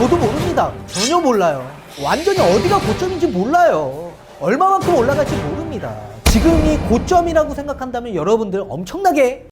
저도 모릅니다. 전혀 몰라요. 완전히 어디가 고점인지 몰라요. 얼마만큼 올라갈지 모릅니다. 지금이 고점이라고 생각한다면 여러분들 엄청나게.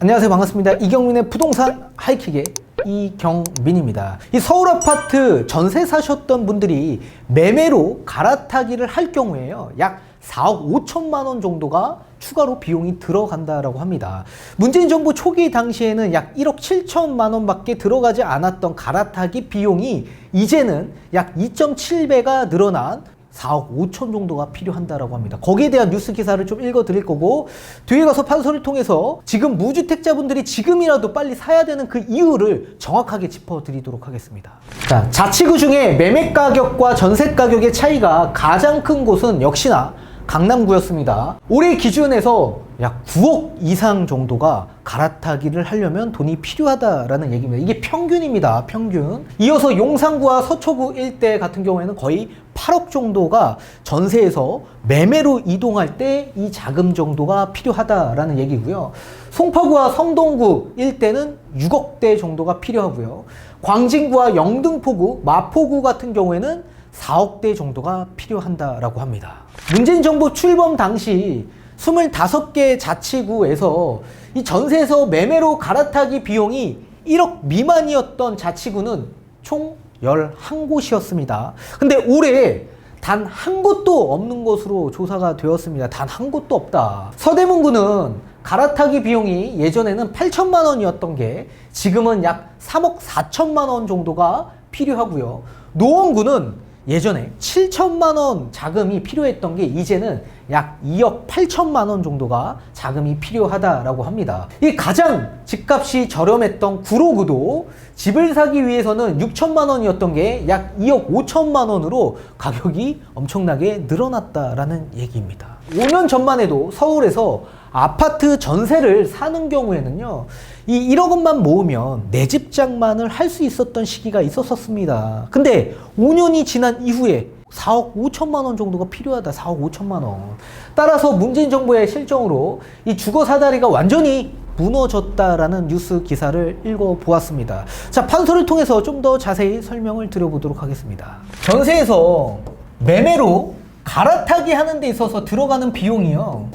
안녕하세요, 반갑습니다. 이경민의 부동산 하이킥의 이경민입니다. 이 서울 아파트 전세 사셨던 분들이 매매로 갈아타기를 할 경우에요, 약 4억 5천만 원 정도가 추가로 비용이 들어간다라고 합니다. 문재인 정부 초기 당시에는 약 1억 7천만 원밖에 들어가지 않았던 갈아타기 비용이 이제는 약 2.7배가 늘어난 4억 5천 정도가 필요한다라고 합니다. 거기에 대한 뉴스 기사를 좀 읽어 드릴 거고, 뒤에 가서 판서를 통해서 지금 무주택자분들이 지금이라도 빨리 사야 되는 그 이유를 정확하게 짚어 드리도록 하겠습니다. 자, 자치구 중에 매매 가격과 전세 가격의 차이가 가장 큰 곳은 역시나 강남구였습니다. 올해 기준에서 약 9억 이상 정도가 갈아타기를 하려면 돈이 필요하다라는 얘기입니다. 이게 평균입니다. 평균. 이어서 용산구와 서초구 일대 같은 경우에는 거의 8억 정도가 전세에서 매매로 이동할 때 이 자금 정도가 필요하다라는 얘기고요. 송파구와 성동구 일대는 6억대 정도가 필요하고요. 광진구와 영등포구, 마포구 같은 경우에는 4억대 정도가 필요한다라고 합니다. 문재인 정부 출범 당시 25개 자치구에서 이 전세에서 매매로 갈아타기 비용이 1억 미만이었던 자치구는 총 11곳이었습니다. 근데 올해 단 한 곳도 없는 것으로 조사가 되었습니다. 단 한 곳도 없다. 서대문구는 갈아타기 비용이 예전에는 8천만 원이었던 게 지금은 약 3억 4천만 원 정도가 필요하고요. 노원구는 예전에 7천만 원 자금이 필요했던 게 이제는 약 2억 8천만 원 정도가 자금이 필요하다라고 합니다. 이 가장 집값이 저렴했던 구로구도 집을 사기 위해서는 6천만 원이었던 게 약 2억 5천만 원으로 가격이 엄청나게 늘어났다라는 얘기입니다. 5년 전만 해도 서울에서 아파트 전세를 사는 경우에는요, 이 1억 원만 모으면 내 집 장만을 할 수 있었던 시기가 있었습니다. 근데 5년이 지난 이후에 4억 5천만 원 정도가 필요하다. 4억 5천만 원. 따라서 문재인 정부의 실정으로 이 주거 사다리가 완전히 무너졌다라는 뉴스 기사를 읽어보았습니다. 자, 판서를 통해서 좀 더 자세히 설명을 드려보도록 하겠습니다. 전세에서 매매로 갈아타기 하는 데 있어서 들어가는 비용이요,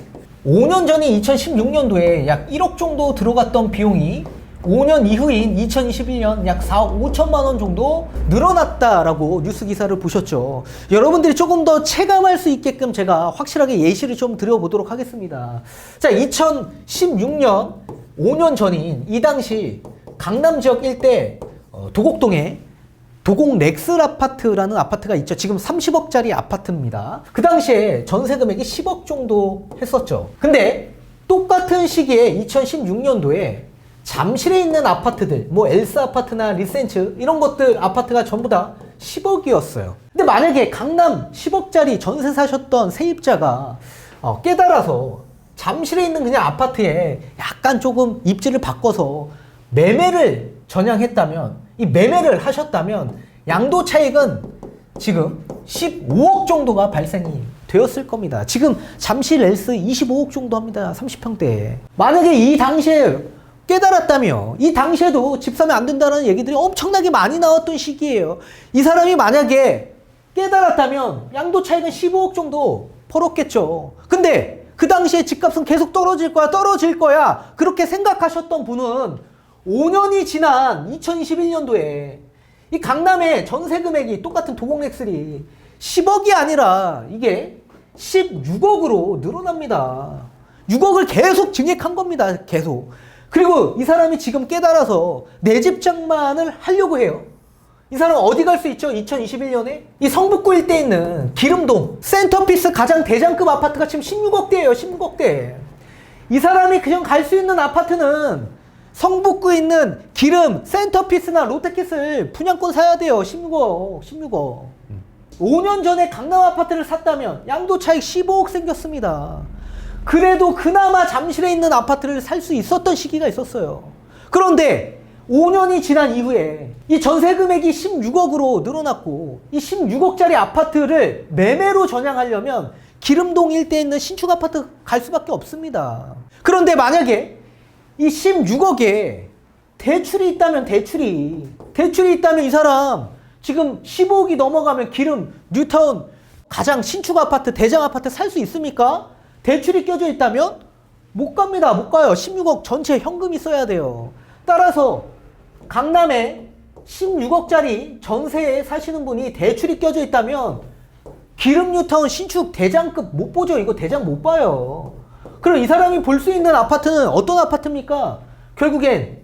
5년 전인 2016년도에 약 1억 정도 들어갔던 비용이 5년 이후인 2021년 약 4억 5천만 원 정도 늘어났다라고 뉴스 기사를 보셨죠. 여러분들이 조금 더 체감할 수 있게끔 제가 확실하게 예시를 좀 드려보도록 하겠습니다. 자, 2016년 5년 전인 이 당시 강남 지역 일대 도곡동에 도곡 렉슬 아파트라는 아파트가 있죠. 지금 30억짜리 아파트입니다. 그 당시에 전세 금액이 10억 정도 했었죠. 근데 똑같은 시기에 2016년도에 잠실에 있는 아파트들, 뭐 엘스 아파트나 리센츠 이런 것들 아파트가 전부 다 10억이었어요. 근데 만약에 강남 10억짜리 전세 사셨던 세입자가 깨달아서 잠실에 있는 그냥 아파트에 약간 조금 입지를 바꿔서 매매를 전향했다면, 이 매매를 하셨다면 양도 차익은 지금 15억 정도가 발생이 되었을 겁니다. 지금 잠실 엘스 25억 정도 합니다. 30평대에. 만약에 이 당시에 깨달았다며, 이 당시에도 집 사면 안 된다는 얘기들이 엄청나게 많이 나왔던 시기예요. 이 사람이 만약에 깨달았다면 양도 차익은 15억 정도 벌었겠죠. 근데 그 당시에 집값은 계속 떨어질 거야 그렇게 생각하셨던 분은 5년이 지난 2021년도에 이 강남의 전세 금액이 똑같은 도곡렉슬이 10억이 아니라 이게 16억으로 늘어납니다. 6억을 계속 증액한 겁니다. 계속. 그리고 이 사람이 지금 깨달아서 내 집 장만을 하려고 해요. 이 사람 어디 갈 수 있죠? 2021년에 이 성북구 일대에 있는 기름동 센터피스 가장 대장급 아파트가 지금 16억대예요. 16억대. 이 사람이 그냥 갈 수 있는 아파트는 성북구에 있는 기름, 센터피스나 롯데캐슬 분양권 사야 돼요. 16억. 16억. 5년 전에 강남 아파트를 샀다면 양도 차익 15억 생겼습니다. 그래도 그나마 잠실에 있는 아파트를 살 수 있었던 시기가 있었어요. 그런데 5년이 지난 이후에 이 전세 금액이 16억으로 늘어났고, 이 16억짜리 아파트를 매매로 전향하려면 기름동 일대에 있는 신축 아파트 갈 수밖에 없습니다. 그런데 만약에 이 16억에 대출이 있다면 대출이 있다면 이 사람 지금 15억이 넘어가면 기름, 뉴타운 가장 신축 아파트, 대장 아파트 살 수 있습니까? 대출이 껴져 있다면 못 갑니다. 못 가요. 16억 전체 현금이 써야 돼요. 따라서 강남에 16억짜리 전세에 사시는 분이 대출이 껴져 있다면 기름 뉴타운 신축 대장급 못 보죠. 이거 대장 못 봐요. 그럼 이 사람이 볼 수 있는 아파트는 어떤 아파트입니까? 결국엔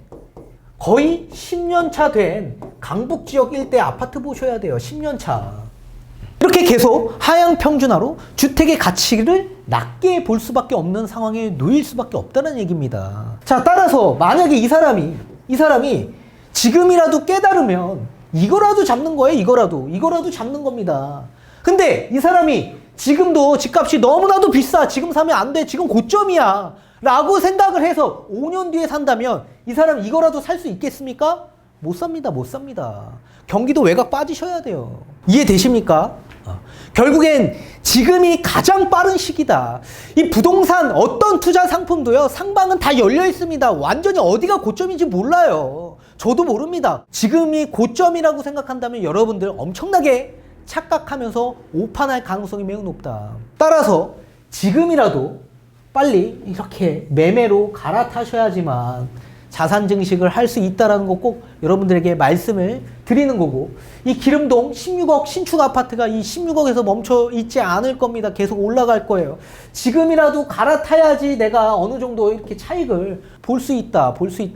거의 10년 차 된 강북 지역 일대 아파트 보셔야 돼요. 10년 차. 이렇게 계속 하향 평준화로 주택의 가치를 낮게 볼 수밖에 없는 상황에 놓일 수밖에 없다는 얘기입니다. 자, 따라서 만약에 이 사람이 지금이라도 깨달으면 이거라도 잡는 거예요. 이거라도 잡는 겁니다. 근데 이 사람이 지금도 집값이 너무나도 비싸. 지금 사면 안 돼. 지금 고점이야. 라고 생각을 해서 5년 뒤에 산다면 이 사람 이거라도 살 수 있겠습니까? 못 삽니다. 경기도 외곽 빠지셔야 돼요. 이해되십니까? 결국엔 지금이 가장 빠른 시기다. 이 부동산 어떤 투자 상품도요, 상방은 다 열려 있습니다. 완전히 어디가 고점인지 몰라요. 저도 모릅니다. 지금이 고점이라고 생각한다면 여러분들 엄청나게 착각하면서 오판할 가능성이 매우 높다. 따라서 지금이라도 빨리 이렇게 매매로 갈아타셔야지만 자산 증식을 할 수 있다는 거 꼭 여러분들에게 말씀을 드리는 거고, 이 기름동 16억 신축 아파트가 이 16억에서 멈춰 있지 않을 겁니다. 계속 올라갈 거예요. 지금이라도 갈아타야지 내가 어느 정도 이렇게 차익을 볼 수 있다.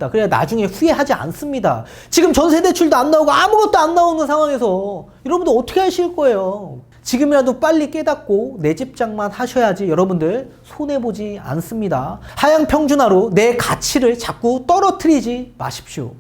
그래야 나중에 후회하지 않습니다. 지금 전세 대출도 안 나오고 아무것도 안 나오는 상황에서 여러분들 어떻게 하실 거예요? 지금이라도 빨리 깨닫고 내 집장만 하셔야지 여러분들 손해보지 않습니다. 하향 평준화로 내 가치를 자꾸 떨어뜨리지 마십시오.